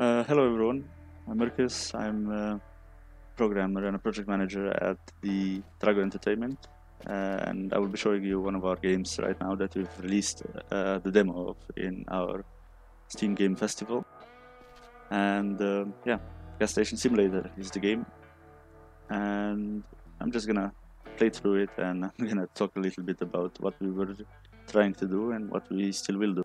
Hello everyone, I'm Mercus. I'm a programmer and a project manager at the Drago Entertainment, and I will be showing you one of our games right now that we've released the demo of in our Steam Game Festival. And yeah, Gas Station Simulator is the game, and I'm just gonna play through it, and I'm gonna talk a little bit about what we were trying to do and what we still will do.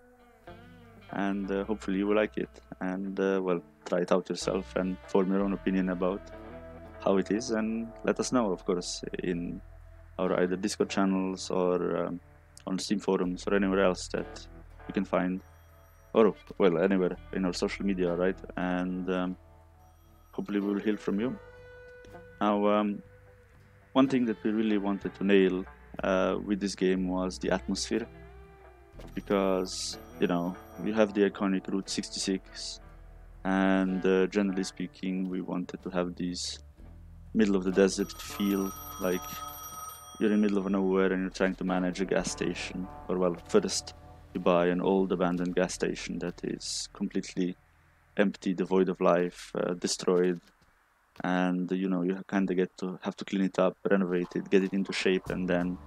And hopefully you will like it, and well, try it out yourself and form your own opinion about how it is, and let us know, of course, in our either Discord channels or on Steam forums or anywhere else that you can find, or well, anywhere in our social media, right? And hopefully we will hear from you. Now, one thing that we really wanted to nail with this game was the atmosphere, because you have the iconic Route 66, and generally speaking, we wanted to have these middle of the desert feel, like you're in the middle of nowhere and you're trying to manage a gas station. Or well, first you buy an old abandoned gas station that is completely empty, devoid of life, destroyed, and you kind of have to clean it up, renovate it, get it into shape, and then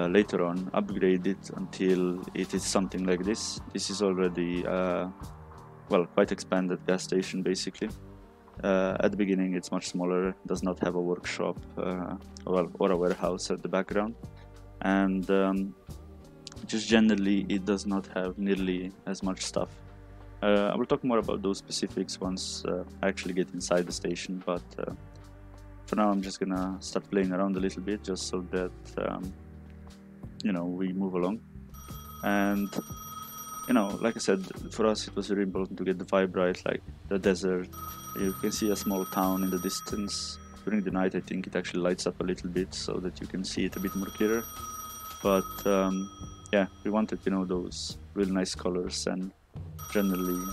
later on upgrade it until it is something like this. This is already well, quite expanded gas station basically. At the beginning it's much smaller, does not have a workshop or a warehouse at the background, and just generally it does not have nearly as much stuff. I will talk more about those specifics once I actually get inside the station, but for now I'm just gonna start playing around a little bit just so that we move along. And like I said, for us it was very important to get the vibe right, like the desert. You can see a small town in the distance. During the night I think it actually lights up a little bit so that you can see it a bit more clearer. But yeah, we wanted those really nice colors and generally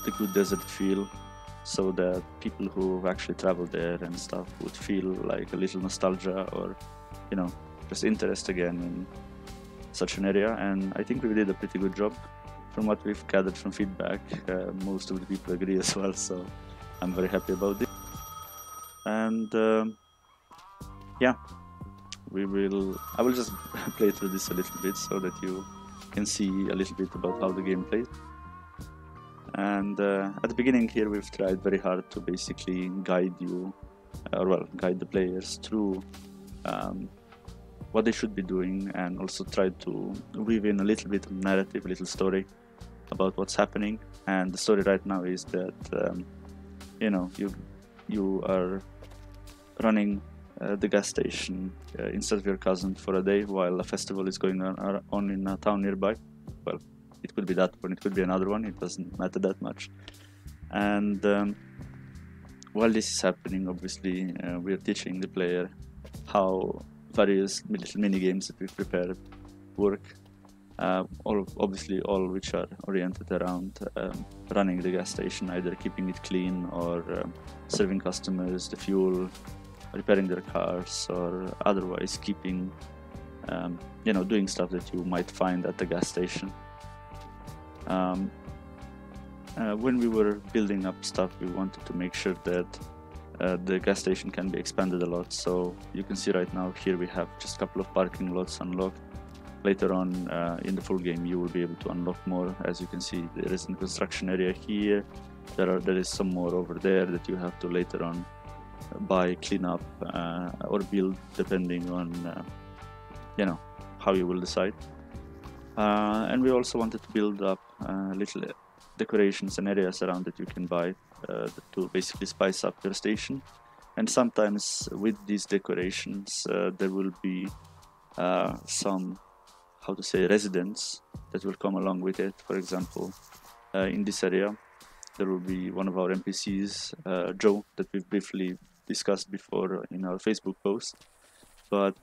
the good desert feel, so that people who actually traveled there and stuff would feel like a little nostalgia or just interest again in such an area. And I think we did a pretty good job. From what we've gathered from feedback, most of the people agree as well, so I'm very happy about this. And yeah, I will just play through this a little bit so that you can see a little bit about how the game plays. And at the beginning here we've tried very hard to basically guide you, guide the players through what they should be doing, and also try to weave in a little bit of narrative, a little story about what's happening. And the story right now is that you are running the gas station instead of your cousin for a day while a festival is going on in a town nearby. Well, it could be that one, it could be another one, it doesn't matter that much. And while this is happening, obviously we are teaching the player how various little mini games that we've prepared work, all which are oriented around running the gas station, either keeping it clean or serving customers the fuel, repairing their cars, or otherwise keeping doing stuff that you might find at the gas station. When we were building up stuff, we wanted to make sure that the gas station can be expanded a lot. So you can see right now here we have just a couple of parking lots unlocked. Later on in the full game you will be able to unlock more. As you can see, there is a construction area here, there is some more over there that you have to later on buy, clean up, or build, depending on how you will decide. And we also wanted to build up little decorations and areas around that you can buy to basically spice up your station. And sometimes with these decorations there will be some residents that will come along with it. For example, in this area there will be one of our NPCs, Joe, that we've briefly discussed before in our Facebook post. But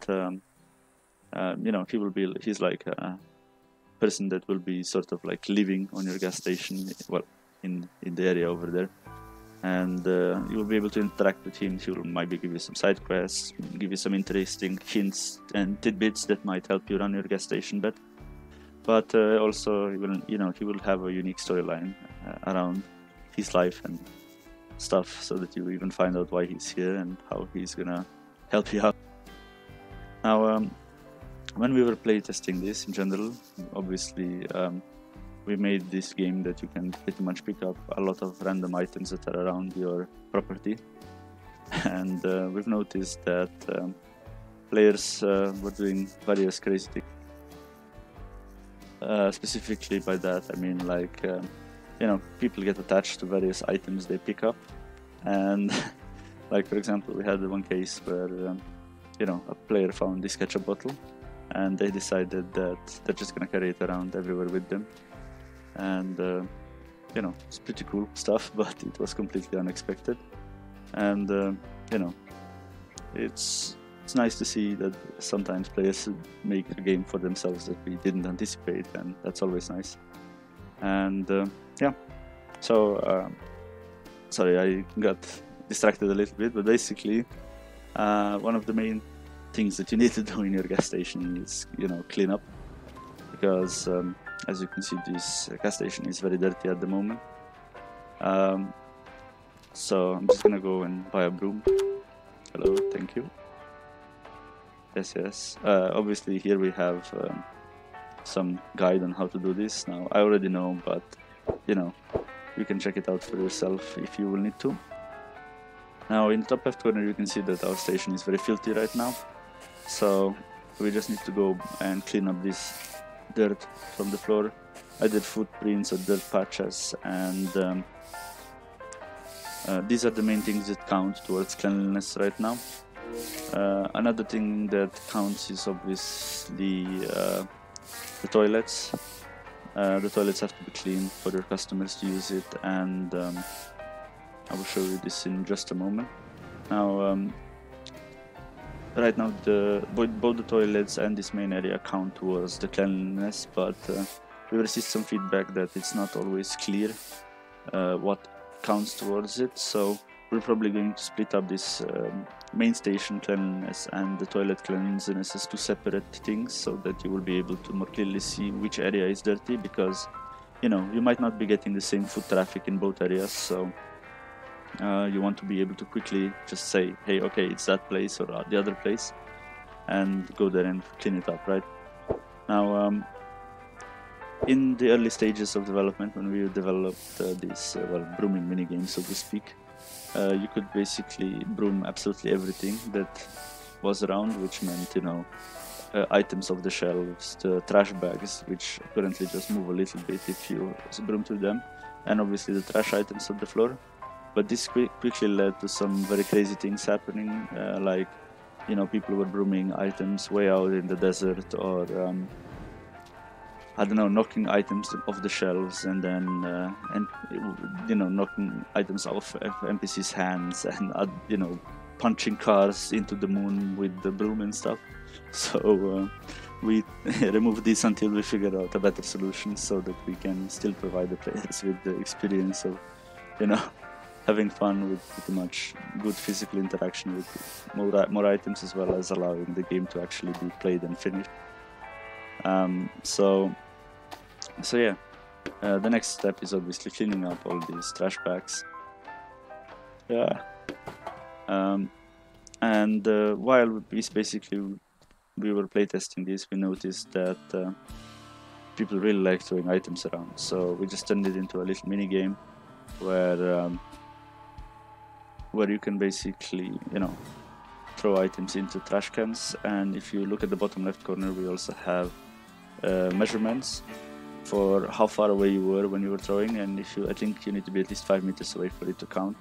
he's like a person that will be sort of like living on your gas station, well, in the area over there. And you will be able to interact with him. He will maybe give you some side quests, give you some interesting hints and tidbits that might help you run your gas station better. but also he will have a unique storyline around his life and stuff, so that you even find out why he's here and how he's gonna help you out. Now, when we were playtesting this in general, obviously we made this game that you can pretty much pick up a lot of random items that are around your property, and we've noticed that players were doing various crazy things. Specifically by that I mean, like, people get attached to various items they pick up, and like, for example, we had one case where a player found this ketchup bottle, and they decided that they're just gonna carry it around everywhere with them, and it's pretty cool stuff, but it was completely unexpected, and it's nice to see that sometimes players make a game for themselves that we didn't anticipate, and that's always nice. And sorry, I got distracted a little bit, but basically one of the main things that you need to do in your gas station is clean up, because as you can see, this gas station is very dirty at the moment. So I'm just gonna go and buy a broom. Hello, thank you. Yes. Obviously here we have some guide on how to do this. Now, I already know, but you can check it out for yourself if you will need to. Now, in the top left corner you can see that our station is very filthy right now, so we just need to go and clean up this dirt from the floor. I did footprints or dirt patches, and these are the main things that count towards cleanliness right now. Another thing that counts is obviously the toilets. The toilets have to be clean for your customers to use it, and I will show you this in just a moment. Now, right now both the toilets and this main area count towards the cleanliness, but we received some feedback that it's not always clear what counts towards it, so we're probably going to split up this main station cleanliness and the toilet cleanliness as two separate things, so that you will be able to more clearly see which area is dirty, because you might not be getting the same foot traffic in both areas, so you want to be able to quickly just say, hey, okay, it's that place or the other place, and go there and clean it up, right? Now, in the early stages of development, when we developed this brooming minigame, so to speak, you could basically broom absolutely everything that was around, which meant items off the shelves, the trash bags, which apparently just move a little bit if you broom through them, and obviously the trash items on the floor. But this quickly led to some very crazy things happening, like people were brooming items way out in the desert, or I don't know, knocking items off the shelves, and then knocking items off NPCs' hands, and punching cars into the moon with the broom and stuff. So we removed this until we figured out a better solution, so that we can still provide the players with the experience of having fun with pretty much good physical interaction with more items, as well as allowing the game to actually be played and finished. So yeah, the next step is obviously cleaning up all these trash bags. Yeah. And while we were playtesting this, we noticed that people really like throwing items around. So we just turned it into a little mini game where you can basically throw items into trash cans. And if you look at the bottom left corner, we also have measurements for how far away you were when you were throwing, and I think you need to be at least 5 meters away for it to count.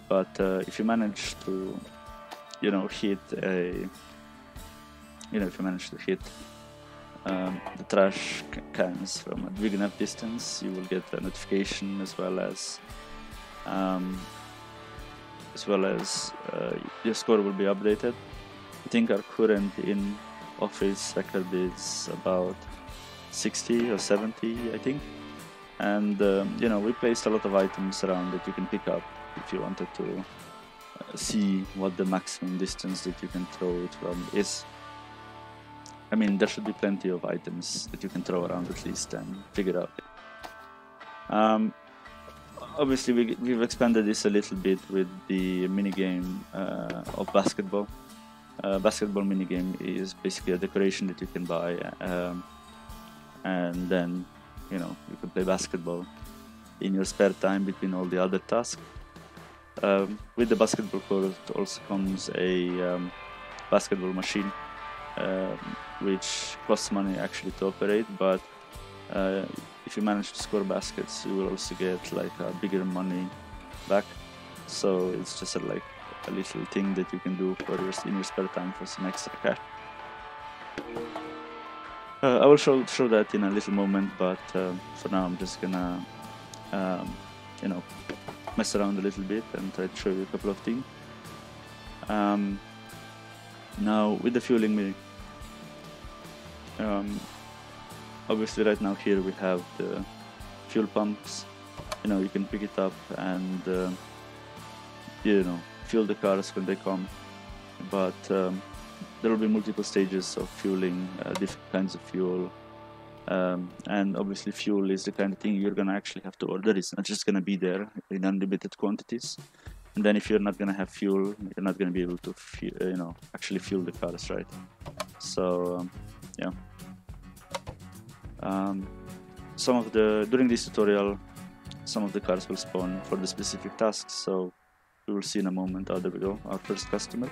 But if you manage to hit the trash cans from a big enough distance, you will get a notification, as well as your score will be updated. I think our current in-office record is about 60 or 70, I think. And we placed a lot of items around that you can pick up if you wanted to see what the maximum distance that you can throw it from is. I mean, there should be plenty of items that you can throw around at least and figure out. Obviously, we've expanded this a little bit with the minigame of basketball. Basketball minigame is basically a decoration that you can buy, and then you can play basketball in your spare time between all the other tasks. With the basketball court also comes a basketball machine, which costs money actually to operate, but if you manage to score baskets, you will also get like a bigger money back. So it's just like a little thing that you can do for in your spare time for some extra cash. I will show that in a little moment, but for now I'm just gonna mess around a little bit and try to show you a couple of things. Now with the fueling mini, obviously right now here we have the fuel pumps. You can pick it up and fuel the cars when they come, but there will be multiple stages of fueling different kinds of fuel, and obviously fuel is the kind of thing you're gonna actually have to order. It's not just gonna be there in unlimited quantities, and then if you're not gonna have fuel, you're not gonna be able to actually fuel the cars, right? So yeah. During this tutorial, some of the cars will spawn for the specific tasks, so we will see in a moment. Oh, there we go, our first customer.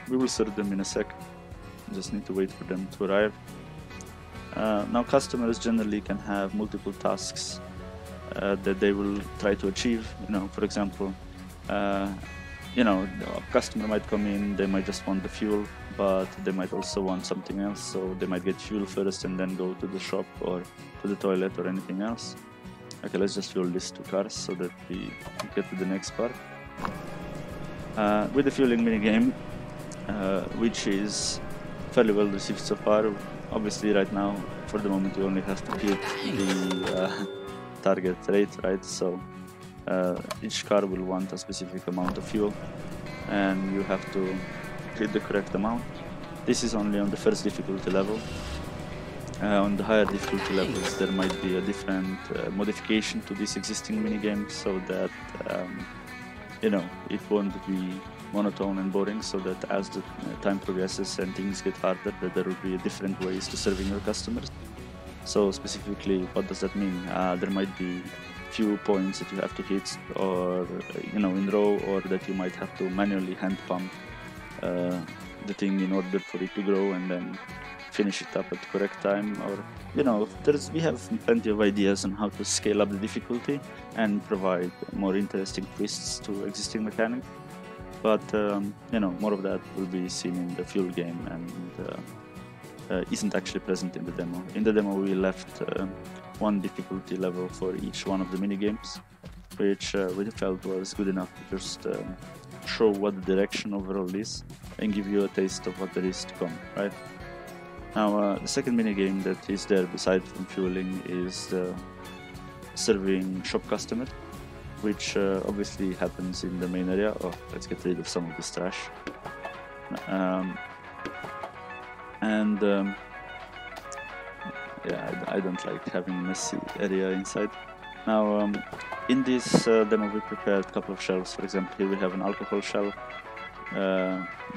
We will serve them in a sec, just need to wait for them to arrive. Now customers generally can have multiple tasks that they will try to achieve. For example, a customer might come in, they might just want the fuel, but they might also want something else, so they might get fuel first and then go to the shop or to the toilet or anything else. Okay, let's just fuel these two cars so that we get to the next part. With the fueling minigame, which is fairly well received so far. Obviously right now, for the moment, you only have to hit the target rate, right? So each car will want a specific amount of fuel, and you have to hit the correct amount. This is only on the first difficulty level. On the higher difficulty levels, there might be a different modification to this existing minigame, so that it won't be monotone and boring, so that as the time progresses and things get harder, that there will be different ways to serving your customers. So specifically, what does that mean? There might be few points that you have to hit, or in row, or that you might have to manually hand pump the thing in order for it to grow and then finish it up at the correct time. Or we have plenty of ideas on how to scale up the difficulty and provide more interesting twists to existing mechanics. But more of that will be seen in the fuel game, and isn't actually present in the demo. In the demo we left one difficulty level for each one of the mini games, which we felt was good enough to just show what the direction overall is and give you a taste of what there is to come, right? Now the second mini game that is there beside from fueling is serving shop customer, which obviously happens in the main area. Oh, let's get rid of some of this trash. Yeah, I don't like having a messy area inside. Now, in this demo we prepared a couple of shelves. For example, here we have an alcohol shelf.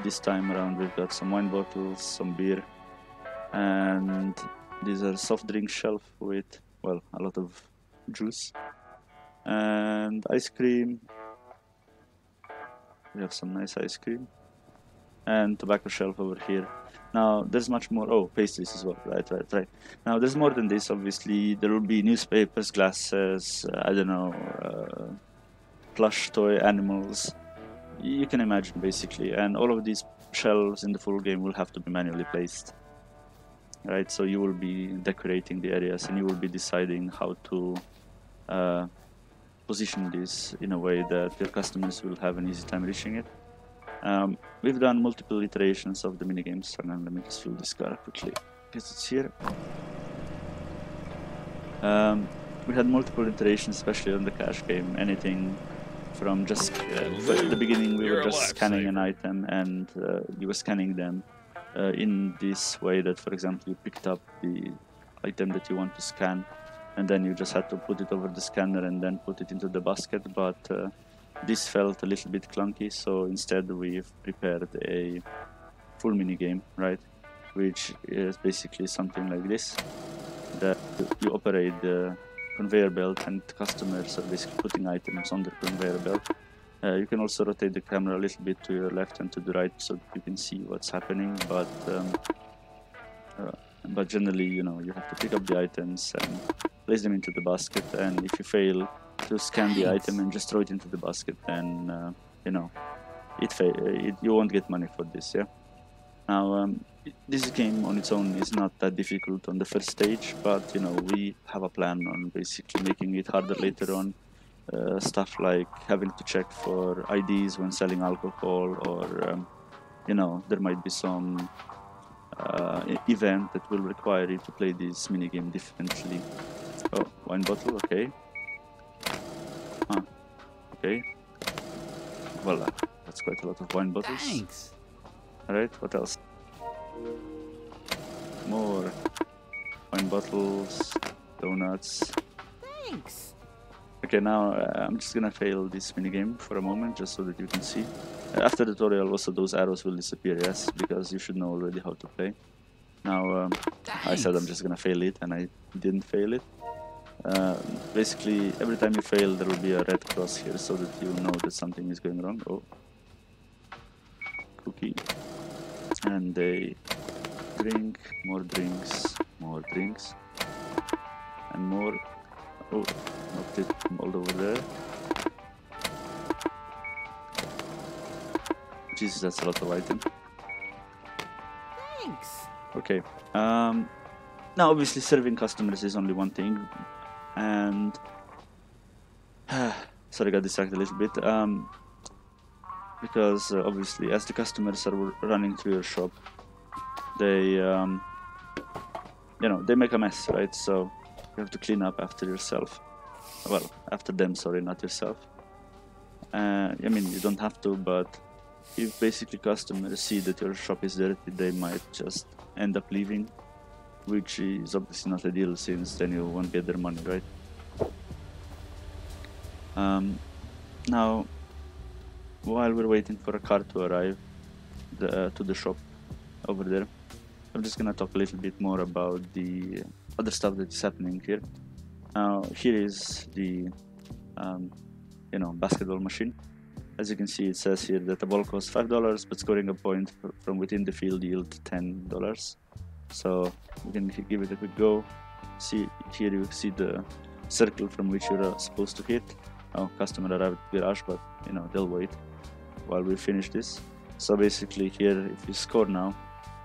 This time around we've got some wine bottles, some beer, and these are soft drink shelf with, well, a lot of juice and ice cream. We have some nice ice cream and tobacco shelf over here. Now there's much more. Oh, pastries as well. Right. Now there's more than this. Obviously there will be newspapers, glasses, I don't know, plush toy animals. You can imagine basically, and all of these shelves in the full game will have to be manually placed. Right, so you will be decorating the areas and you will be deciding how to position this in a way that your customers will have an easy time reaching it. We've done multiple iterations of the minigames, and let me just fill this car quickly because it's here. We had multiple iterations, especially on the cash game, anything from just at the beginning we were just scanning an item, and you were scanning them in this way that, for example, you picked up the item that you want to scan, and then you just had to put it over the scanner and then put it into the basket. But this felt a little bit clunky, so instead we've prepared a full minigame, right, which is basically something like this, that you operate the conveyor belt and customers are basically putting items on the conveyor belt. You can also rotate the camera a little bit to your left and to the right so that you can see what's happening, but generally, you know, you have to pick up the items and place them into the basket, and if you fail to scan the item and just throw it into the basket, then you know, you won't get money for this. Yeah. Now this game on its own is not that difficult on the first stage, but you know, we have a plan on basically making it harder later on. Stuff like having to check for IDs when selling alcohol, or you know, there might be some event that will require you to play this minigame differently. Oh, wine bottle, okay. Huh, okay. Voila, that's quite a lot of wine bottles. Thanks. Alright, what else? More wine bottles, donuts. Thanks. Okay, now I'm just gonna fail this minigame for a moment, just so that you can see. After the tutorial, also those arrows will disappear, yes, because you should know already how to play. Now, I said I'm just gonna fail it, and I didn't fail it. Basically, every time you fail, there will be a red cross here, so that you know that something is going wrong. Oh, cookie, and a drink, more drinks, and more. Oh, knocked it all over there. Jesus, that's a lot of item. Thanks. Okay. Now, obviously, serving customers is only one thing, and sorry, I got distracted a little bit. Because obviously, as the customers are running through your shop, they, you know, they make a mess, right? So you have to clean up after yourself. Well, after them, sorry, not yourself. I mean, you don't have to, but if basically customers see that your shop is dirty, they might just end up leaving, which is obviously not ideal, since then you won't get their money, right? Now, while we're waiting for a car to arrive to the shop over there, I'm just gonna talk a little bit more about the other stuff that is happening here. Now, here is the you know, basketball machine. As you can see, it says here that the ball costs $5, but scoring a point from within the field yields $10. So you can give it a quick go. See here, you see the circle from which you're supposed to hit. Oh, customer arrived at the garage, but you know, they'll wait while we finish this. So basically here, if you score now,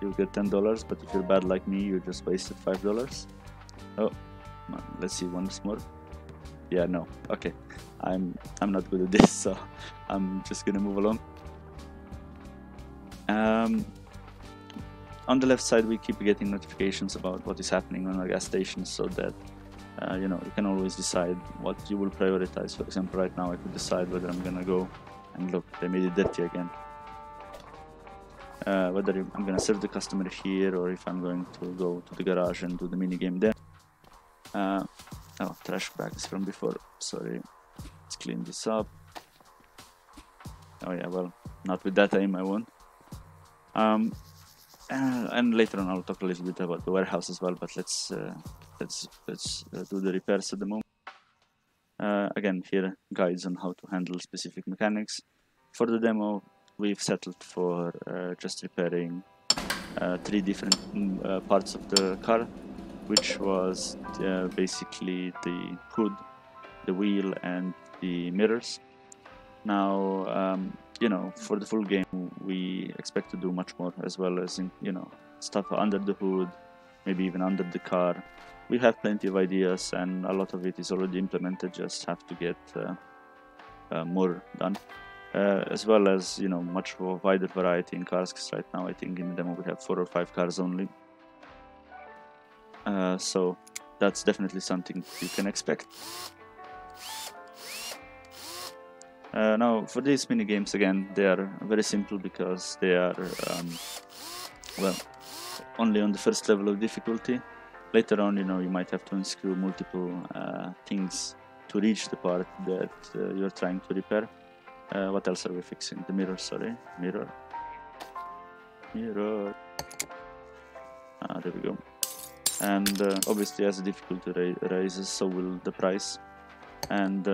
you'll get $10, but if you're bad like me, you just wasted $5. Oh, let's see once more. Yeah, no, okay, I'm not good at this, so I'm just gonna move along. On the left side, we keep getting notifications about what is happening on our gas stations, so that you know, you can always decide what you will prioritize. For example, right now I could decide whether I'm gonna go and look, they made it dirty again. Whether I'm gonna serve the customer here, or if I'm going to go to the garage and do the minigame there. Oh, trash bags from before, sorry. Let's clean this up. Oh yeah, well, not with that aim, I won't. And later on I'll talk a little bit about the warehouse as well, but let's do the repairs at the moment. Again, here guides on how to handle specific mechanics. For the demo, we've settled for just repairing 3 different parts of the car, which was basically the hood, the wheel, and the mirrors. Now, you know, for the full game, we expect to do much more, as well as, you know, stuff under the hood, maybe even under the car. We have plenty of ideas, and a lot of it is already implemented. Just have to get more done, as well as, you know, much of a wider variety in cars. Because right now, I think in the demo we have 4 or 5 cars only. So that's definitely something you can expect. Now for these mini games, again, they are very simple because they are well, only on the first level of difficulty. Later on, you might have to unscrew multiple things to reach the part that you're trying to repair. What else are we fixing? The mirror, sorry, mirror. There we go. And obviously, as the difficulty rises, so will the price. And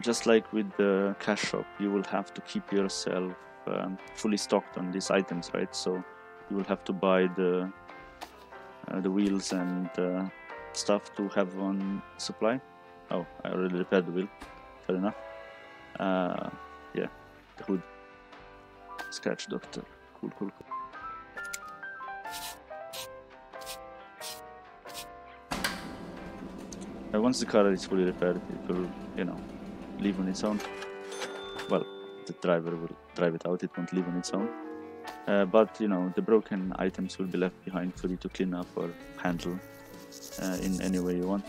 just like with the cash shop, you will have to keep yourself fully stocked on these items, right? So you will have to buy the wheels and stuff to have on supply. Oh, I already repaired the wheel. Fair enough. Yeah, the hood. Scratch doctor. Cool. Once the car is fully repaired, it will, leave on its own. Well, the driver will drive it out, it won't leave on its own. But, the broken items will be left behind for you to clean up or handle in any way you want.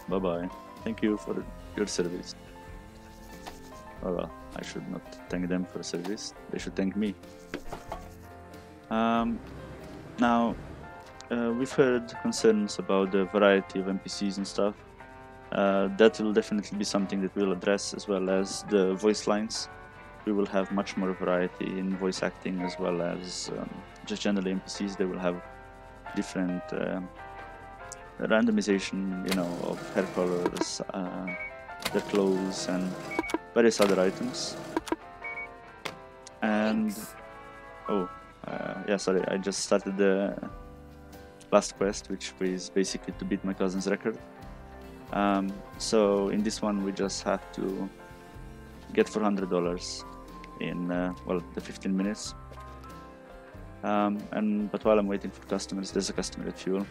Bye-bye. Thank you for your service. Oh well, I should not thank them for service. They should thank me. Now, we've heard concerns about the variety of NPCs and stuff. That will definitely be something that we'll address, as well as the voice lines. We will have much more variety in voice acting, as well as just generally NPCs. They will have different randomization, of hair colors, their clothes, and various other items. And yeah, sorry, I just started the last quest, which was basically to beat my cousin's record. So in this one, we just have to get $400 in the 15 minutes. But while I'm waiting for customers, there's a customer at Fuel.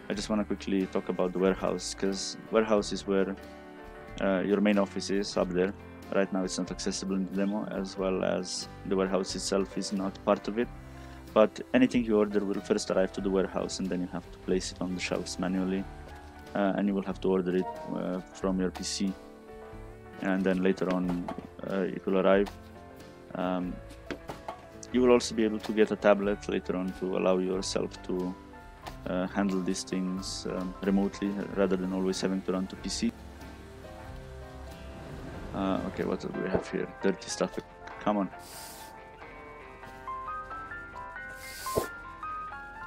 I just want to quickly talk about the warehouse, because warehouse is where your main office is, up there. Right now it's not accessible in the demo, as well as the warehouse itself is not part of it. But anything you order will first arrive to the warehouse, and then you have to place it on the shelves manually. And you will have to order it from your PC. And then later on it will arrive. You will also be able to get a tablet later on to allow yourself to handle these things remotely, rather than always having to run to PC. Okay, what do we have here? Dirty stuff. Come on.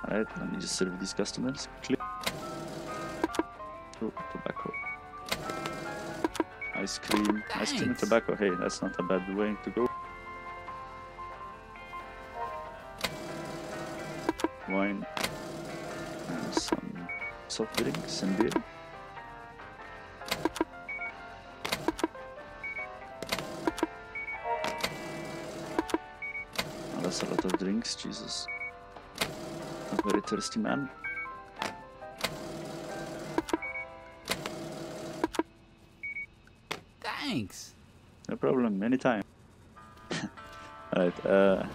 Alright, let me just serve these customers quickly. Oh, tobacco. Ice cream. Ice cream and tobacco. Hey, that's not a bad way to go. Wine. And some soft drinks and beer. Oh, that's a lot of drinks, Jesus. A very thirsty man. Thanks. No problem, anytime. Alright, I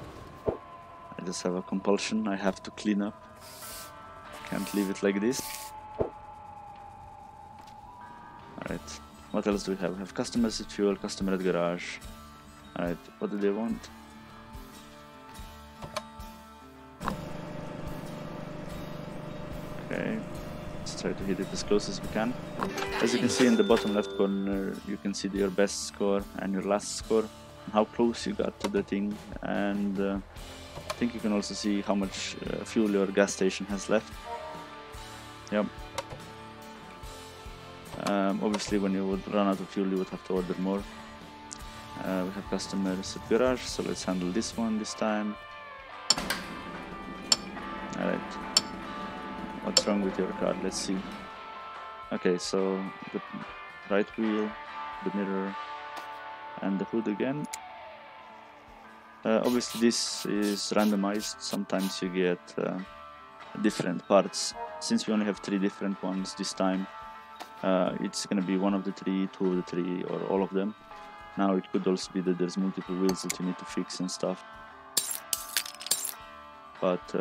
just have a compulsion, I have to clean up. Can't leave it like this. Alright, what else do we have? We have customers at Fuel, customer at Garage. Alright, what do they want? Okay, let's try to hit it as close as we can. As you can see in the bottom left corner, you can see your best score and your last score, how close you got to the thing, and I think you can also see how much fuel your gas station has left. Yep. Obviously when you would run out of fuel, you would have to order more. We have customers at Garage, so let's handle this one this time. Alright. What's wrong with your car? Let's see. Okay, so the right wheel, the mirror, and the hood again. Obviously this is randomized. Sometimes you get different parts. Since we only have 3 different ones this time, it's gonna be one of the 3, 2 of the 3, or all of them. Now it could also be that there's multiple wheels that you need to fix and stuff. But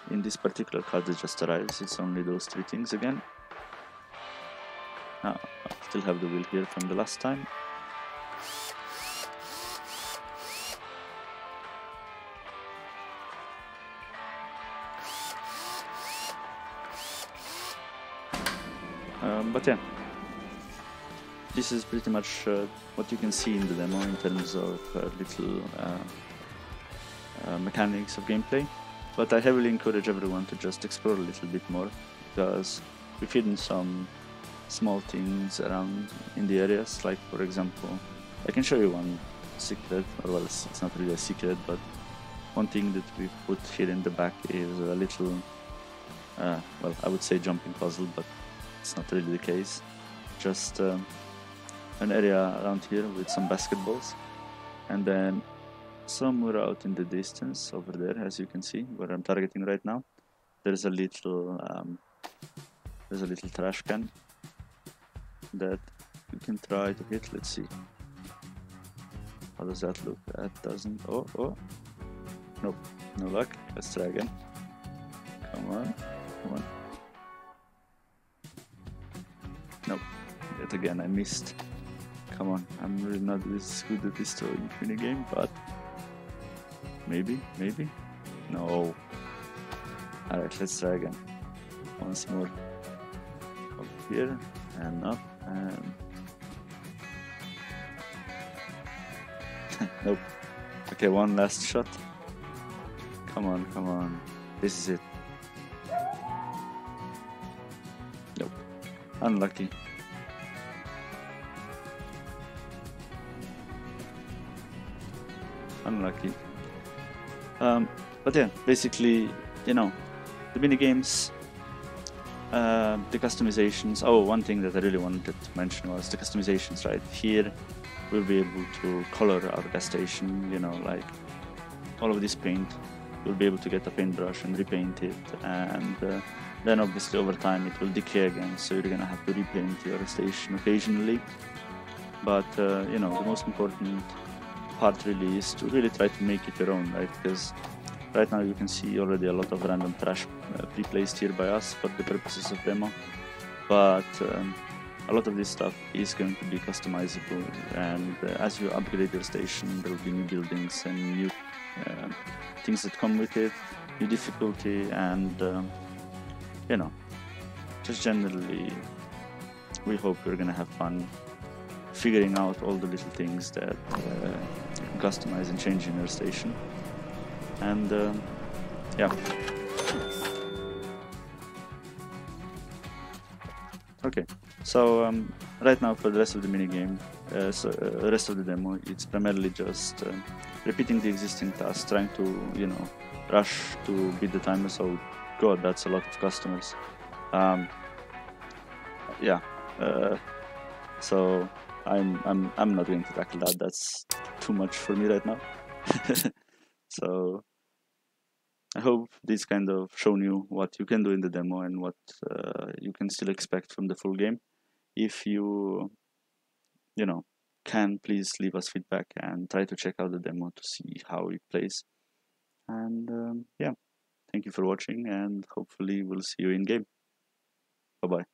in this particular car that just arrives, it's only those 3 things again. Now, of still have the wheel here from the last time. But yeah, this is pretty much what you can see in the demo in terms of little mechanics of gameplay. But I heavily encourage everyone to just explore a little bit more, because we've hidden some small things around in the areas. Like, for example, I can show you one secret, or well, it's not really a secret, but one thing that we put here in the back is a little, well, I would say jumping puzzle, but it's not really the case. Just an area around here with some basketballs, and then somewhere out in the distance over there, as you can see where I'm targeting right now, there's a little trash can that you can try to hit. Let's see, how does that look? That doesn't, oh nope, no luck. Let's try again. Come on. Nope, yet again I missed. Come on, I'm really not this good at this minigame, but maybe? No. Alright, let's try again. Once more. Up here, and up, and... Nope. Okay, one last shot. Come on. This is it. Nope. Unlucky. But yeah, basically, you know, the minigames, the customizations. Oh, one thing that I really wanted to mention was the customizations, right? Here, we'll be able to color our gas station, you know, like all of this paint. You'll be able to get a paintbrush and repaint it, and then obviously over time it will decay again, so you're gonna have to repaint your station occasionally. But you know, the most important part really is to really try to make it your own, right? Because right now you can see already a lot of random trash pre-placed here by us for the purposes of demo, but a lot of this stuff is going to be customizable, and as you upgrade your station, there will be new buildings and new things that come with it, new difficulty, and you know, just generally we hope you're gonna have fun figuring out all the little things that you can customize and change in your station. And yeah. Okay, so right now for the rest of the minigame, rest of the demo, it's primarily just repeating the existing tasks, trying to, you know, rush to beat the timer. So god, that's a lot of customers. Yeah, so I'm not going to tackle that. That's too much for me right now. So I hope this kind of shown you what you can do in the demo and what you can still expect from the full game. If you know, can, please leave us feedback and try to check out the demo to see how it plays. And yeah, thank you for watching, and hopefully we'll see you in game. Bye bye.